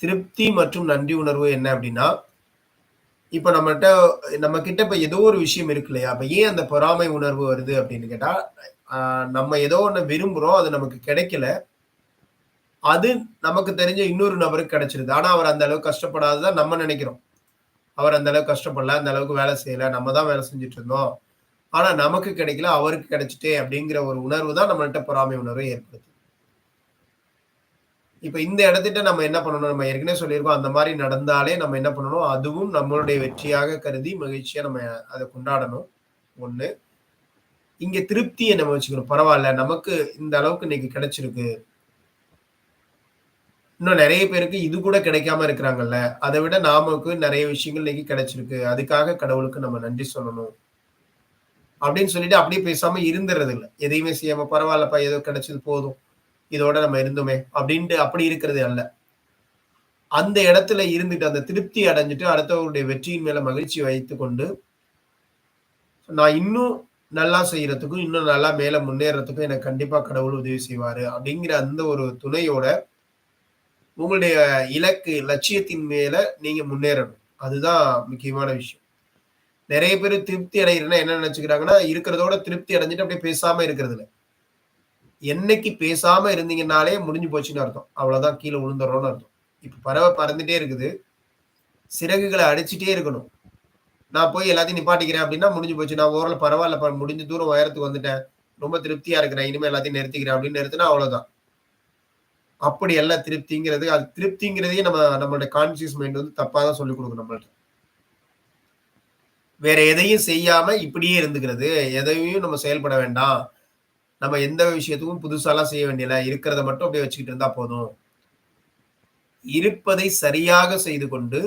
திருப்தி மற்றும் நன்றி உணர்வு என்ன அப்படின்னா, இப்ப நம்ம கிட்ட இப்ப ஏதோ ஒரு விஷயம் இருக்கு இல்லையா? அப்ப ஏன் அந்த பொறாமை உணர்வு வருது அப்படின்னு கேட்டா, அ நம்ம ஏதோ ஒண்ணு விரும்புறோம். அது நமக்கு கிடைக்கல. அது நமக்கு தெரிஞ்ச இன்னொரு நபருக்கு கிடைச்சிருது. ஆனா, அவர் அந்த அளவுக்கு கஷ்டப்படாததா நம்ம நினைக்கிறோம். அவர் அந்த அளவுக்கு கஷ்டப்படல, அந்த அளவுக்கு வேலை செய்யல. நம்ம தான் வேலை செஞ்சுட்டு இருந்தோம். ஆனா, நமக்கு கிடைக்கல, அவருக்கு கிடைச்சுட்டே அப்படிங்கிற ஒரு உணர்வு தான் நம்மள்ட்ட பொறாமை உணர்வை ஏற்படுத்துது. இப்ப இந்த இடத்துட்ட நம்ம என்ன பண்ணணும்? நம்ம ஏற்கனவே சொல்லியிருக்கோம். அந்த மாரி நடந்தாலே நம்ம என்ன பண்ணணும்? அதுவும் நம்மளுடைய வெற்றியாக கருதி மகிழ்ச்சியா நம்ம அத கொண்டாடணும். 1. இங்க திருப்திய நம்ம வச்சுக்கணும். பரவால்ல, நமக்கு இந்த அளவுக்கு இன்னைக்கு கிடைச்சிருக்கு. இன்னும் நெறைய பேருக்கு இது கூட கிடைக்காம இருக்கிறாங்கல்ல. அத விட நமக்கு நெறைய விஷயங்கள் இன்னைக்கு கிடைச்சிருக்கு. அதுக்காக கடவுளுக்கு நம்ம நன்றி சொல்லணும். அப்படின்னு சொல்லிட்டு அப்படியே பேசாம இருந்துறது இல்ல. எதையுமே செய்யாம பரவால்லப்பா ஏதோ கிடைச்சது போதும். இதோட நம்ம இருந்தோமே அப்படின்ட்டு அப்படி இருக்கிறது அல்ல. அந்த இடத்துல இருந்துட்டு அந்த திருப்தி அடைஞ்சுட்டு அடுத்தவருடைய வெற்றியின் மேல மகிழ்ச்சி வைத்துக்கொண்டு, நான் இன்னும் நல்லா செய்யறதுக்கும், இன்னும் நல்லா மேல முன்னேறதுக்கும் எனக்கு கண்டிப்பா கடவுள் உதவி செய்வாரு. அப்படிங்கிற அந்த ஒரு துணையோட உங்களுடைய இலக்கு, லட்சியத்தின் மேல நீங்க முன்னேறணும். அதுதான் முக்கியமான விஷயம். நெறைய பேரு திருப்தி அடையறன்னா என்ன நெனச்சுக்கிறாங்கன்னா, இருக்கிறதோட திருப்தி அடைஞ்சுட்டு அப்படியே பேசாம இருக்கிறதில்ல. என்னைக்கு பேசாம இருந்தீங்கன்னாலே முடிஞ்சு போச்சுன்னு அர்த்தம். அவ்வளோதான் கீழ விழுந்துர்றோம்னு அர்த்தம். இப்ப பறவை பறந்துட்டே இருக்குது. சிறகுகள அடிச்சுட்டே இருக்கணும். நான் போய் எல்லாத்தையும் நிப்பாட்டிக்கிறேன் அப்படின்னா முடிஞ்சு போச்சு. நான் ஓரளவு பரவாயில்லப்பா முடிஞ்ச தூரம் உயரத்துக்கு வந்துட்டேன். ரொம்ப திருப்தியா இருக்கிறேன். இனிமே எல்லாத்தையும் நிறுத்திக்கிறேன் அப்படின்னு நிறுத்தினா அவ்வளோதான். அப்படி அல்ல திருப்திங்கிறது. அது திருப்திங்கிறதையே நம்மளுடைய கான்ஷியஸ் மைண்ட் வந்து தப்பா தான் சொல்லிக் குடுக்கும் நம்மள்ட்ட. வேற எதையும் செய்யாம இப்படியே இருந்துக்கிறது. எதையும் நம்ம செயல்பட வேண்டாம். நம்ம எந்த விஷயத்துக்கும் புதுசாலாம் செய்ய வேண்டியதில்ல. இருக்கிறத மட்டும் அப்படியே வச்சுக்கிட்டு இருந்தா போதும். இருப்பதை சரியாக செய்து கொண்டு,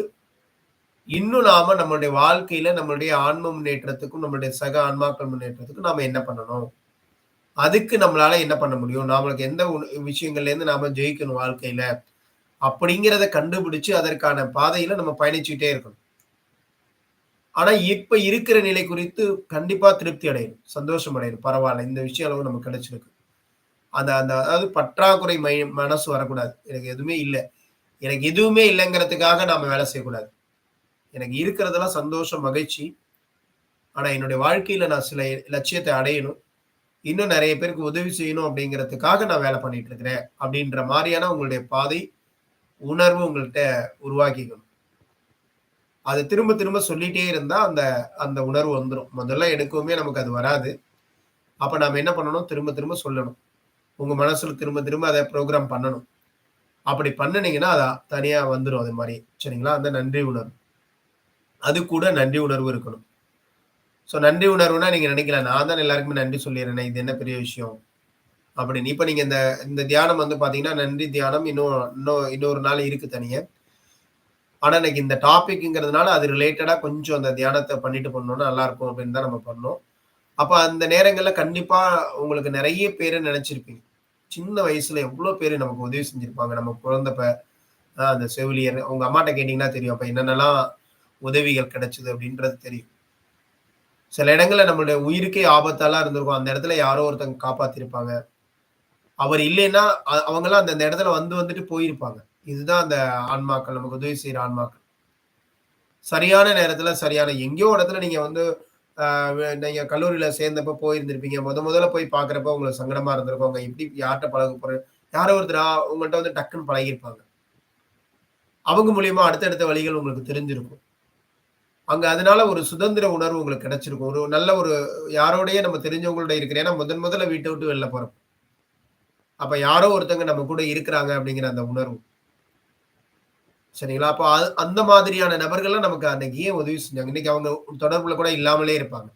இன்னும் நாம நம்மளுடைய வாழ்க்கையில நம்மளுடைய ஆன்ம முன்னேற்றத்துக்கும், நம்மளுடைய சக ஆன்மாக்கள் முன்னேற்றத்துக்கும் நாம என்ன பண்ணணும்? அதுக்கு நம்மளால என்ன பண்ண முடியும்? நம்மளுக்கு எந்த விஷயங்கள்லேருந்து நாம ஜெயிக்கணும் வாழ்க்கையில? அப்படிங்கிறத கண்டுபிடிச்சு, அதற்கான பாதையில நம்ம பயணிச்சுட்டே இருக்கணும். ஆனா, இப்ப இருக்கிற நிலை குறித்து கண்டிப்பா திருப்தி அடையணும். சந்தோஷம் அடையணும். பரவால்ல. இந்த விஷயம் அளவு நமக்கு கிடைச்சிருக்கு. அந்த அந்த அதாவது பற்றாக்குறை மனசு வரக்கூடாது. எனக்கு எதுவுமே இல்ல. எனக்கு எதுவுமே இல்லங்கிறதுக்காக நாம வேலை செய்யக்கூடாது. எனக்கு இருக்கிறதெல்லாம் சந்தோஷம், மகிழ்ச்சி. ஆனா, என்னுடைய வாழ்க்கையில நான் சில லட்சியத்த அடையணும். இன்னும் நெறைய பேருக்கு உதவி செய்யணும் அப்படிங்கிறதுக்காக நான் வேலை பண்ணிட்டு இருக்கிறேன். அப்படின்ற மாரியான உங்களுடைய பாதை, உணர்வு உங்கள்ட்ட உருவாக்கிக்கணும். அத திரும்ப திரும்ப சொல்லிட்டே இருந்தா அந்த அந்த உணர்வு வந்துரும். முதல்ல எடுக்கவுமே நமக்கு அது வராது. அப்ப நாம என்ன பண்ணணும்? திரும்ப திரும்ப சொல்லணும். உங்க மனசுல திரும்ப திரும்ப அத புரோகிராம் பண்ணணும். அப்படி பண்ணுனீங்கன்னா, அது தனியா வந்துரும் அது மாரி. சரிங்களா? அந்த நன்றி உணர்வு. அது கூட நன்றி உணர்வு இருக்கணும். நன்றி உணர்வுனா நீங்க நினைக்கலாம், நான் தான் எல்லாருக்குமே நன்றி சொல்லிர்றேனே, இது என்ன பெரிய விஷயம்? அப்படின்னு. இப்ப நீங்க இந்த இந்த தியானம் வந்து பார்த்தீங்கன்னா, நன்றி தியானம் இன்னொரு நாள் இருக்கு தனியா. ஆனா, இன்னைக்கு இந்த டாபிக்ங்கிறதுனால அது ரிலேட்டடா கொஞ்சம் அந்த தியானத்த பண்ணிட்டு பண்ணோம்னா நல்லாருக்கும் அப்படின்னு தான் நம்ம பண்ணோம். அப்ப அந்த நேரங்கள்ல கண்டிப்பா உங்களுக்கு நெறைய பேர நெனச்சிருப்பீங்க. சின்ன வயசுல எவ்ளோ பேரு நமக்கு உதவி செஞ்சிருப்பாங்க. நம்ம குழந்தப்ப, அந்த செவிலியர், உங்க அம்மாட்ட கேட்டீங்கன்னா தெரியும். அப்ப என்னென்னலாம் உதவிகள் கிடைச்சது அப்படின்றது தெரியும். சில இடங்கள்ல நம்மளுடைய உயிருக்கே ஆபத்தாலாம் இருந்திருக்கும். அந்த இடத்துல யாரோ ஒருத்தங்க காப்பாத்திருப்பாங்க. அவர் இல்லைன்னா, அவங்கலாம் அந்த அந்த இடத்துல வந்துட்டு போயிருப்பாங்க. இதுதான் அந்த ஆன்மாக்கள், நமக்கு உதவி செய்ற ஆன்மாக்கள். சரியான நேரத்துல சரியான எங்கேயோ ஒரு இடத்துல நீங்க வந்து அ நீங்க கல்லூரியில சேர்ந்தப்ப போயிருந்திருப்பீங்க. முதல்ல போய் பார்க்கிறப்போ உங்களுக்கு சங்கடமா இருந்திருக்கும். அங்க எப்படி யார்ட்ட பழக போறேன்? யாரோ ஒருத்தர் உங்கள்ட்ட வந்து டக்குன்னு பழகியிருப்பாங்க. அவங்க மூலியமா அடுத்தடுத்த வழிகள் உங்களுக்கு தெரிஞ்சிருக்கும். அங்க அதனால ஒரு சுதந்திர உணர்வு உங்களுக்கு கிடைச்சிருக்கும். ஒரு நல்ல ஒரு யாரோடயே நம்ம தெரிஞ்சவங்களோட இருக்கிறேன். ஏன்னா முதல்ல வீட்ட விட்டு வெளில போறோம். அப்ப யாரோ ஒருத்தங்க நம்ம கூட இருக்கிறாங்க அப்படிங்கிற அந்த உணர்வு. சரிங்களா? அப்ப அந்த மாதிரியான நபர்கள்லாம் நமக்கு அன்னைக்கு ஏன் உதவி செஞ்சாங்க? இன்னைக்கு அவங்க தொடர்புல கூட இல்லாமலே இருப்பாங்க.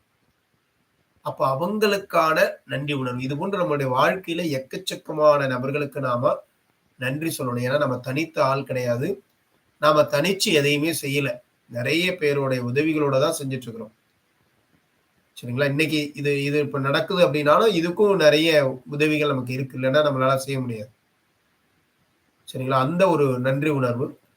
அப்ப அவங்களுக்கான நன்றி உணர்வு. இது போன்று நம்மளுடைய வாழ்க்கையில எக்கச்சக்கமான நபர்களுக்கு நாம நன்றி சொல்லணும். ஏன்னா நம்ம தனித்த ஆள் கிடையாது. நாம தனிச்சு எதையுமே செய்யல. நெறைய பேருடைய உதவிகளோட தான் செஞ்சுட்டு இருக்கிறோம். சரிங்களா? இன்னைக்கு இது இது இப்ப நடக்குது அப்படின்னாலும், இதுக்கும் நெறைய உதவிகள் நமக்கு இருக்கு. இல்லன்னா நம்மளால செய்ய முடியாது. சரிங்களா? அந்த ஒரு நன்றி உணர்வு.